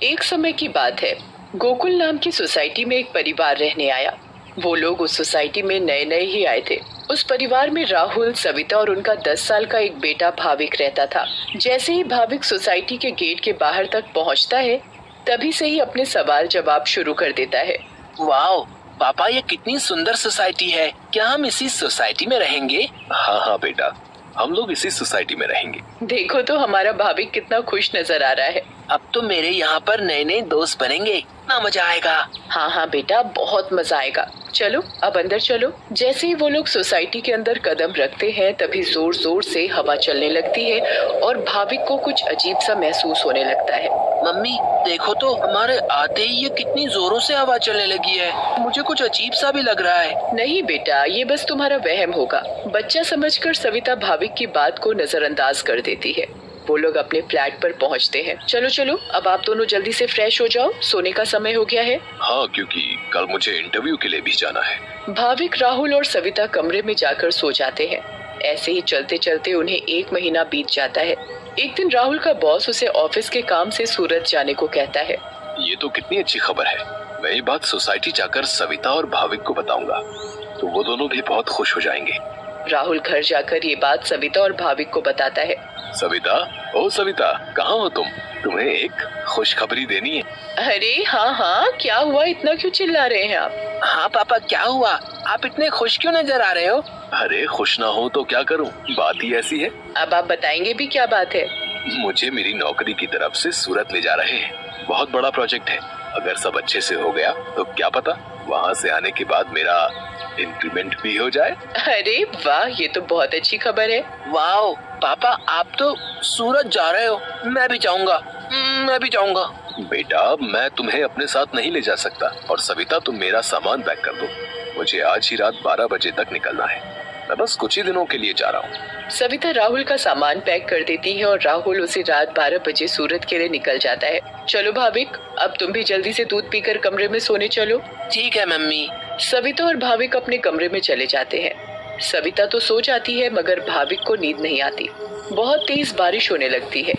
एक समय की बात है। गोकुल नाम की सोसाइटी में एक परिवार रहने आया। वो लोग उस सोसाइटी में नए नए ही आए थे। उस परिवार में राहुल, सविता और उनका 10 साल का एक बेटा भाविक रहता था। जैसे ही भाविक सोसाइटी के गेट के बाहर तक पहुंचता है, तभी से ही अपने सवाल जवाब शुरू कर देता है। वाओ पापा, ये कितनी सुंदर सोसाइटी है। क्या हम इसी सोसाइटी में रहेंगे? हाँ हाँ बेटा, हम लोग इसी सोसाइटी में रहेंगे। देखो तो हमारा भाविक कितना खुश नजर आ रहा है। अब तो मेरे यहाँ पर नए नए दोस्त बनेंगे, इतना मजा आएगा। हाँ हाँ बेटा, बहुत मजा आएगा। चलो अब अंदर चलो। जैसे ही वो लोग सोसाइटी के अंदर कदम रखते हैं, तभी जोर जोर से हवा चलने लगती है और भाविक को कुछ अजीब सा महसूस होने लगता है। मम्मी देखो तो, हमारे आते ही ये कितनी जोरों से हवा चलने लगी है। मुझे कुछ अजीब सा भी लग रहा है। नहीं बेटा, ये बस तुम्हारा वहम होगा। बच्चा समझकर सविता भाविक की बात को नजरअंदाज कर देती है। वो लोग अपने फ्लैट पर पहुंचते हैं। चलो चलो, अब आप दोनों जल्दी से फ्रेश हो जाओ, सोने का समय हो गया है। हाँ, क्योंकि कल मुझे इंटरव्यू के लिए भी जाना है। भाविक, राहुल और सविता कमरे में जाकर सो जाते हैं। ऐसे ही चलते चलते उन्हें 1 महीना बीत जाता है। एक दिन राहुल का बॉस उसे ऑफिस के काम से सूरत जाने को कहता है। ये तो कितनी अच्छी खबर है। मैं ये बात सोसाइटी जाकर सविता और भाविक को बताऊंगा, तो वो दोनों भी बहुत खुश हो जाएंगे। राहुल घर जाकर ये बात सविता और भाविक को बताता है। सविता, ओ सविता, कहाँ हो तुम? तुम्हें एक खुशखबरी देनी है। अरे हाँ हाँ, क्या हुआ? इतना क्यों चिल्ला रहे हैं आप? हाँ पापा, क्या हुआ? आप इतने खुश क्यों नजर आ रहे हो? अरे खुश ना हो तो क्या करूं, बात ही ऐसी है। अब आप बताएंगे भी, क्या बात है? मुझे मेरी नौकरी की तरफ से सूरत ले जा रहे हैं। बहुत बड़ा प्रोजेक्ट है। अगर सब अच्छे से हो गया तो क्या पता वहाँ से आने के बाद मेरा इंक्रीमेंट भी हो जाए। अरे वाह, ये तो बहुत अच्छी खबर है। वाओ पापा, आप तो सूरत जा रहे हो। मैं भी जाऊंगा, मैं भी जाऊंगा। बेटा, मैं तुम्हें अपने साथ नहीं ले जा सकता। और सविता, तुम मेरा सामान पैक कर दो। मुझे आज ही रात 12 बजे तक निकलना है। मैं बस कुछ ही दिनों के लिए जा रहा हूँ। सविता राहुल का सामान पैक कर देती है और राहुल उसी रात 12 बजे सूरत के लिए निकल जाता है। चलो भाविक, अब तुम भी जल्दी से दूध पीकर कमरे में सोने चलो। ठीक है मम्मी। सविता और भाविक अपने कमरे में चले जाते हैं। सविता तो सो जाती है, मगर भाविक को नींद नहीं आती। बहुत तेज बारिश होने लगती है।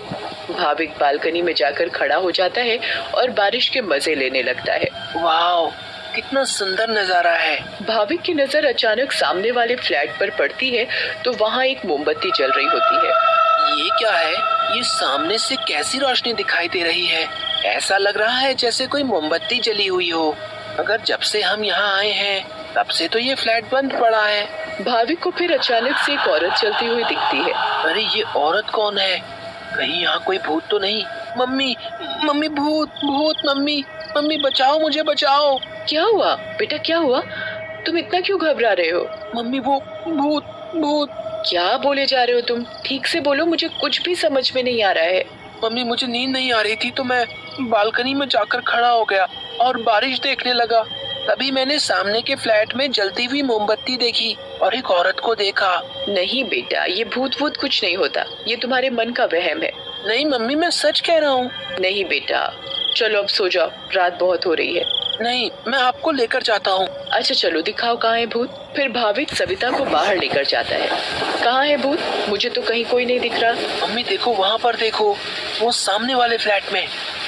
भाविक बालकनी में जाकर खड़ा हो जाता है और बारिश के मजे लेने लगता है। वाओ, कितना सुंदर नजारा है। भाविक की नजर अचानक सामने वाले फ्लैट पर पड़ती है, तो वहाँ एक मोमबत्ती जल रही होती है। ये क्या है? ये सामने से कैसी रोशनी दिखाई दे रही है? ऐसा लग रहा है जैसे कोई मोमबत्ती जली हुई हो। अगर जब से हम यहाँ आए हैं, तब से तो ये फ्लैट बंद पड़ा है। भाविक को फिर अचानक से एक औरत चलती हुई दिखती है। अरे ये औरत कौन है? कहीं यहाँ कोई भूत तो नहीं? मम्मी, मम्मी, भूत भूत, मम्मी, मम्मी बचाओ, मुझे बचाओ। क्या हुआ बेटा, क्या हुआ? तुम इतना क्यों घबरा रहे हो? मम्मी, वो भूत भूत। क्या बोले जा रहे हो तुम? ठीक से बोलो, मुझे कुछ भी समझ में नहीं आ रहा है। मम्मी, मुझे नींद नहीं आ रही थी तो मैं बालकनी में जाकर खड़ा हो गया और बारिश देखने लगा। तभी मैंने सामने के फ्लैट में जलती हुई मोमबत्ती देखी और एक औरत को देखा। नहीं बेटा, ये भूत भूत कुछ नहीं होता। ये तुम्हारे मन का वहम है। नहीं मम्मी, मैं सच कह रहा हूँ। नहीं बेटा, चलो अब सो जाओ, रात बहुत हो रही है। नहीं, मैं आपको लेकर जाता हूँ। अच्छा चलो, दिखाओ कहाँ है भूत। फिर भाविक सविता को बाहर लेकर जाता है। कहाँ है भूत? मुझे तो कहीं कोई नहीं दिख रहा। मम्मी देखो, वहाँ पर देखो, वो सामने वाले फ्लैट में।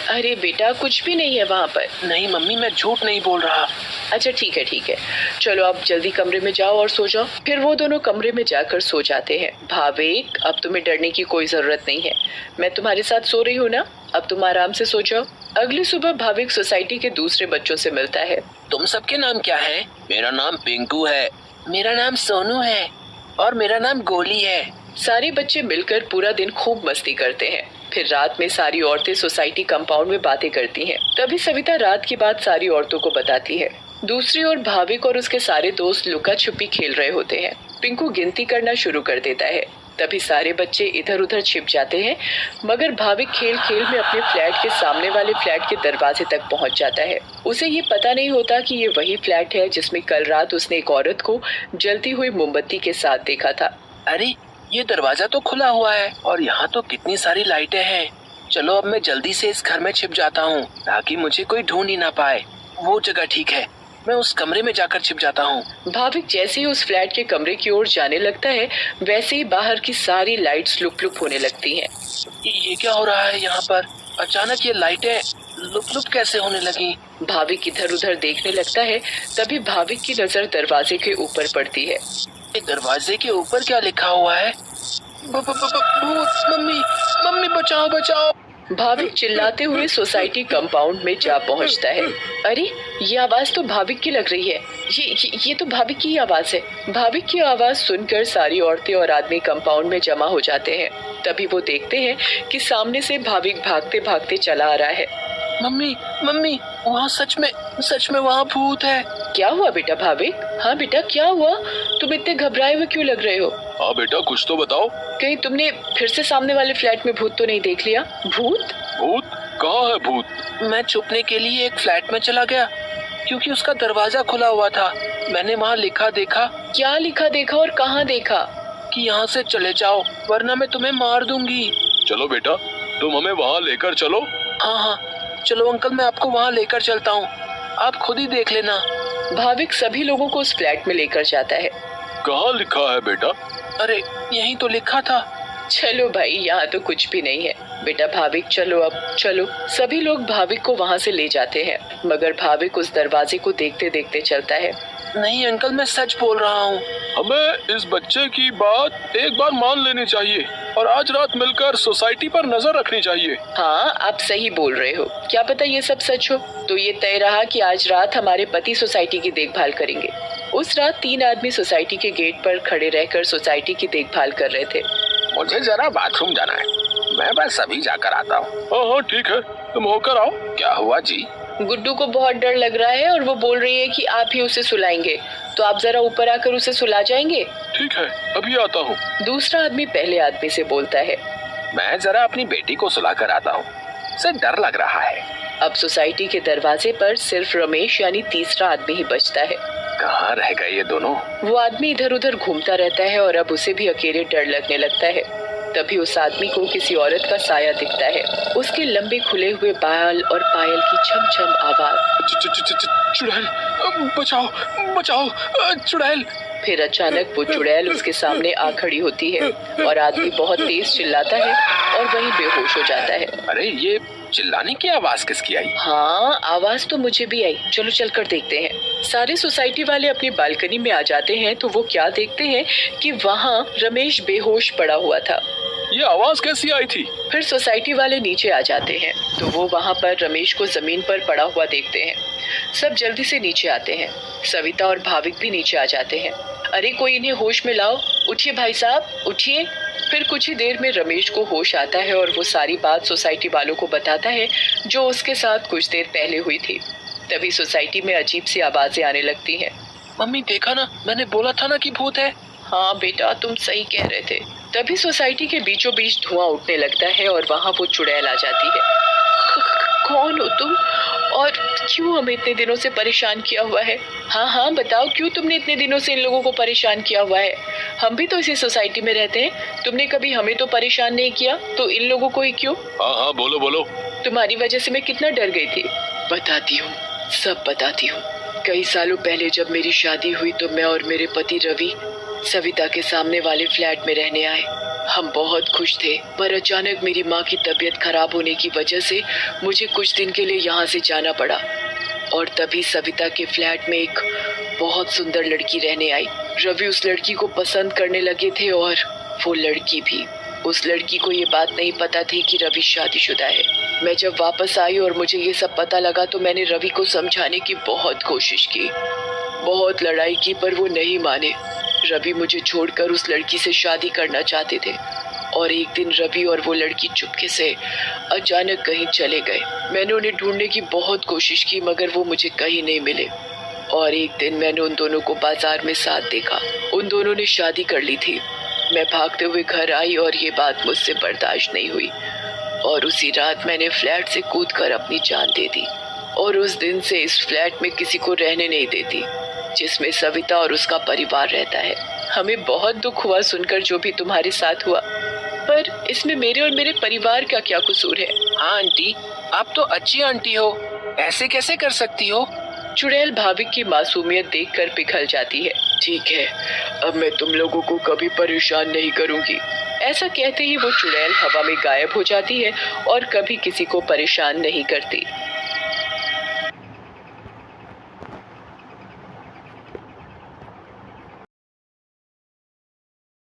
अरे बेटा, कुछ भी नहीं है वहाँ पर। नहीं मम्मी, मैं झूठ नहीं बोल रहा। अच्छा ठीक है ठीक है, चलो आप जल्दी कमरे में जाओ और सो जाओ। फिर वो दोनों कमरे में जाकर सो जाते हैं। भाविक, अब तुम्हें डरने की कोई जरूरत नहीं है। मैं तुम्हारे साथ सो रही हूँ ना, अब तुम आराम से सो जाओ। अगली सुबह भाविक सोसाइटी के दूसरे बच्चों से मिलता है। तुम सबके नाम क्या है? मेरा नाम पिंकू है। मेरा नाम सोनू है। और मेरा नाम गोली है। सारे बच्चे मिलकर पूरा दिन खूब मस्ती करते हैं। फिर रात में सारी औरतें सोसाइटी कंपाउंड में बातें करती हैं। तभी सविता रात की बात सारी औरतों को बताती है। दूसरी ओर भाविक और उसके सारे दोस्त लुका छुपी खेल रहे होते हैं। पिंकू गिनती करना शुरू कर देता है। तभी सारे बच्चे इधर उधर छिप जाते हैं, मगर भाविक खेल खेल में अपने फ्लैट के सामने वाले फ्लैट के दरवाजे तक पहुंच जाता है। उसे ये पता नहीं होता कि ये वही फ्लैट है जिसमें कल रात उसने एक औरत को जलती हुई मोमबत्ती के साथ देखा था। अरे ये दरवाजा तो खुला हुआ है और यहाँ तो कितनी सारी लाइटें हैं। चलो अब मैं जल्दी से इस घर में छिप जाता हूँ ताकि मुझे कोई ढूंढ ही ना पाए। वो जगह ठीक है, मैं उस कमरे में जाकर छिप जाता हूँ। भाविक जैसे ही उस फ्लैट के कमरे की ओर जाने लगता है, वैसे ही बाहर की सारी लाइट्स लुप लुप होने लगती हैं। ये क्या हो रहा है यहाँ पर? अचानक ये लाइटें लुप लुप कैसे होने लगी? भाविक इधर उधर देखने लगता है। तभी भाविक की नजर दरवाजे के ऊपर पड़ती है। ये दरवाजे के ऊपर क्या लिखा हुआ है? भूत! मम्मी, मम्मी बचाओ बचाओ! भाविक चिल्लाते हुए सोसाइटी कंपाउंड में जा पहुंचता है। अरे, ये आवाज तो भाविक की लग रही है। ये तो भाविक की आवाज है। भाविक की आवाज सुनकर सारी औरतें और आदमी कंपाउंड में जमा हो जाते हैं। तभी वो देखते हैं कि सामने से भाविक भागते भागते चला आ रहा है। मम्मी, मम्मी, वहाँ सच में वहाँ भूत है। क्या हुआ बेटा भाविक? हाँ बेटा, क्या हुआ? तुम इतने घबराए हुए क्यों लग रहे हो? हाँ बेटा, कुछ तो बताओ। कहीं तुमने फिर से सामने वाले फ्लैट में भूत तो नहीं देख लिया? भूत? भूत? कहाँ है भूत? मैं छुपने के लिए एक फ्लैट में चला गया क्योंकि उसका दरवाजा खुला हुआ था। मैंने वहाँ लिखा देखा। क्या लिखा देखा और कहाँ देखा? कि यहाँ से चले जाओ वरना मैं तुम्हें मार दूंगी। चलो बेटा, तुम हमें वहाँ लेकर चलो। हाँ, चलो अंकल, मैं आपको वहाँ लेकर चलता हूँ, आप खुद ही देख लेना। भाविक सभी लोगों को उस फ्लैट में लेकर जाता है। कहाँ लिखा है बेटा? अरे, यहीं तो लिखा था। चलो भाई, यहाँ तो कुछ भी नहीं है। बेटा भाविक, चलो अब चलो। सभी लोग भाविक को वहाँ से ले जाते हैं, मगर भाविक उस दरवाजे को देखते देखते चलता है। नहीं अंकल, मैं सच बोल रहा हूँ। हमें इस बच्चे की बात एक बार मान लेनी चाहिए और आज रात मिलकर सोसाइटी पर नजर रखनी चाहिए। हाँ, आप सही बोल रहे हो। क्या पता ये सब सच हो। तो ये तय रहा कि आज रात हमारे पति सोसाइटी की देखभाल करेंगे। उस रात 3 आदमी सोसाइटी के गेट पर खड़े रहकर सोसाइटी की देखभाल कर रहे थे। मुझे जरा बाथरूम जाना है, मैं बस अभी जाकर आता हूँ। हाँ ठीक है, तुम होकर आओ। क्या हुआ जी? गुड्डू को बहुत डर लग रहा है और वो बोल रही है कि आप ही उसे सुलाएंगे, तो आप जरा ऊपर आकर उसे सुला जाएंगे? ठीक है, अभी आता हूँ। दूसरा आदमी पहले आदमी से बोलता है। मैं जरा अपनी बेटी को सुला कर आता हूँ, उसे डर लग रहा है। अब सोसाइटी के दरवाजे पर सिर्फ रमेश यानी तीसरा आदमी ही बचता है। कहाँ रह गए ये दोनों? वो आदमी इधर उधर घूमता रहता है और अब उसे भी अकेले डर लगने लगता है। तभी उस आदमी को किसी औरत का साया दिखता है। उसके लंबे खुले हुए बाल और पायल की छम छम आवाज। चुड़ैल, बचाओ बचाओ, चुड़ैल। फिर अचानक वो चुड़ैल उसके सामने आ खड़ी होती है और आदमी बहुत तेज चिल्लाता है और वहीं बेहोश हो जाता है। अरे, ये चिल्लाने की आवाज किसकी आई? हाँ, आवाज तो मुझे भी आई। चलो चलकर देखते हैं। सारे सोसाइटी वाले अपनी बालकनी में आ जाते हैं तो वो क्या देखते हैं कि वहाँ रमेश बेहोश पड़ा हुआ था। ये आवाज कैसी आई थी? फिर सोसाइटी वाले नीचे आ जाते हैं तो वो वहाँ पर रमेश को जमीन पर पड़ा हुआ देखते हैं। सब जल्दी से नीचे आते हैं। सविता और भाविक भी नीचे आ जाते हैं। अरे, कोई इन्हें होश में लाओ। उठिए भाई साहब, उठिए। फिर कुछ ही देर में रमेश को होश आता है और वो सारी बात सोसाइटी वालों को बताता है जो उसके साथ कुछ देर पहले हुई थी। तभी सोसाइटी में अजीब सी आवाजें आने लगती हैं। मम्मी, देखा ना, मैंने बोला था ना कि भूत है। हाँ बेटा, तुम सही कह रहे थे। तभी सोसाइटी के बीचों बीच धुआं उठने लगता है और वहाँ वो चुड़ैल आ जाती है। कौन हो तुम और क्यों हमें इतने दिनों से परेशान किया हुआ है? हाँ, बताओ, क्यों तुमने इतने दिनों से इन लोगों को परेशान किया हुआ है? हम भी तो इसी सोसाइटी में रहते हैं। तुमने कभी हमें तो परेशान नहीं किया, तो इन लोगों को ही क्यों? हाँ, बोलो बोलो। तुम्हारी वजह से मैं कितना डर गई थी। बताती हूँ, सब बताती हूँ। कई सालों पहले जब मेरी शादी हुई तो मैं और मेरे पति रवि सविता के सामने वाले फ्लैट में रहने आए। हम बहुत खुश थे, पर अचानक मेरी माँ की तबीयत खराब होने की वजह से मुझे कुछ दिन के लिए यहाँ से जाना पड़ा। और तभी सविता के फ्लैट में एक बहुत सुंदर लड़की रहने आई। रवि उस लड़की को पसंद करने लगे थे और वो लड़की भी। उस लड़की को ये बात नहीं पता थी कि रवि शादीशुदा है। मैं जब वापस आई और मुझे ये सब पता लगा तो मैंने रवि को समझाने की बहुत कोशिश की, बहुत लड़ाई की, पर वो नहीं माने। रवि मुझे छोड़कर उस लड़की से शादी करना चाहते थे और एक दिन रवि और वो लड़की चुपके से अचानक कहीं चले गए। मैंने उन्हें ढूंढने की बहुत कोशिश की मगर वो मुझे कहीं नहीं मिले। और एक दिन मैंने उन दोनों को बाजार में साथ देखा। उन दोनों ने शादी कर ली थी। मैं भागते हुए घर आई और ये बात मुझसे बर्दाश्त नहीं हुई और उसी रात मैंने फ्लैट से कूदकर अपनी जान दे दी। और उस दिन से इस फ्लैट में किसी को रहने नहीं देती जिसमें सविता और उसका परिवार रहता है। हमें बहुत दुख हुआ सुनकर जो भी तुम्हारे साथ हुआ, पर इसमें मेरे और मेरे परिवार का क्या कसूर है? हाँ आंटी, आप तो अच्छी आंटी हो, ऐसे कैसे कर सकती हो? चुड़ैल भाविक की मासूमियत देखकर पिघल जाती है। ठीक है, अब मैं तुम लोगों को कभी परेशान नहीं करूंगी। ऐसा कहते ही वो चुड़ैल हवा में गायब हो जाती है और कभी किसी को परेशान नहीं करती।